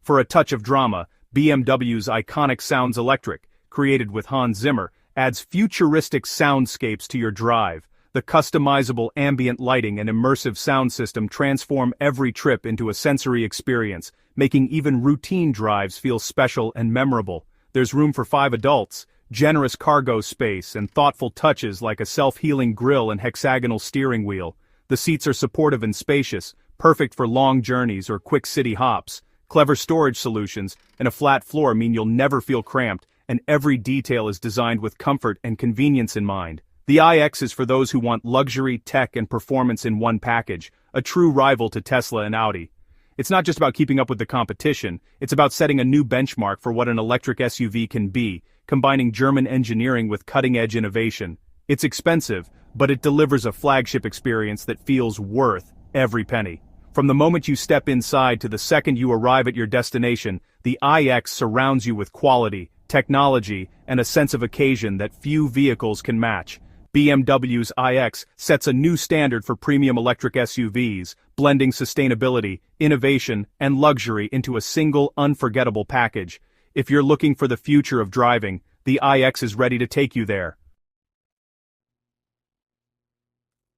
For a touch of drama, BMW's iconic Sounds Electric, created with Hans Zimmer, adds futuristic soundscapes to your drive. The customizable ambient lighting and immersive sound system transform every trip into a sensory experience, making even routine drives feel special and memorable. There's room for 5 adults, generous cargo space, and thoughtful touches like a self-healing grille and hexagonal steering wheel. The seats are supportive and spacious, perfect for long journeys or quick city hops. Clever storage solutions and a flat floor mean you'll never feel cramped, and every detail is designed with comfort and convenience in mind. The iX is for those who want luxury, tech, and performance in one package, a true rival to Tesla and Audi. It's not just about keeping up with the competition, it's about setting a new benchmark for what an electric SUV can be, combining German engineering with cutting-edge innovation. It's expensive, but it delivers a flagship experience that feels worth every penny. From the moment you step inside to the second you arrive at your destination, the iX surrounds you with quality, technology, and a sense of occasion that few vehicles can match. BMW's iX sets a new standard for premium electric SUVs, blending sustainability, innovation, and luxury into a single unforgettable package. If you're looking for the future of driving, the iX is ready to take you there.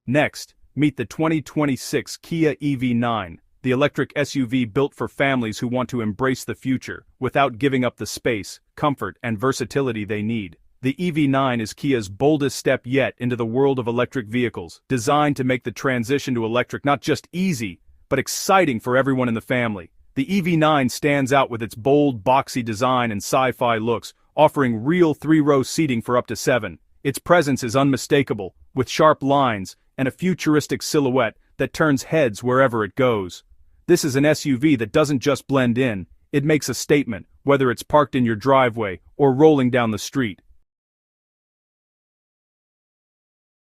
Next, meet the 2026 Kia EV9, the electric SUV built for families who want to embrace the future, without giving up the space, comfort, and versatility they need. The EV9 is Kia's boldest step yet into the world of electric vehicles, designed to make the transition to electric not just easy, but exciting for everyone in the family. The EV9 stands out with its bold, boxy design and sci-fi looks, offering real 3-row seating for up to 7. Its presence is unmistakable, with sharp lines and a futuristic silhouette that turns heads wherever it goes. This is an SUV that doesn't just blend in, it makes a statement, whether it's parked in your driveway or rolling down the street.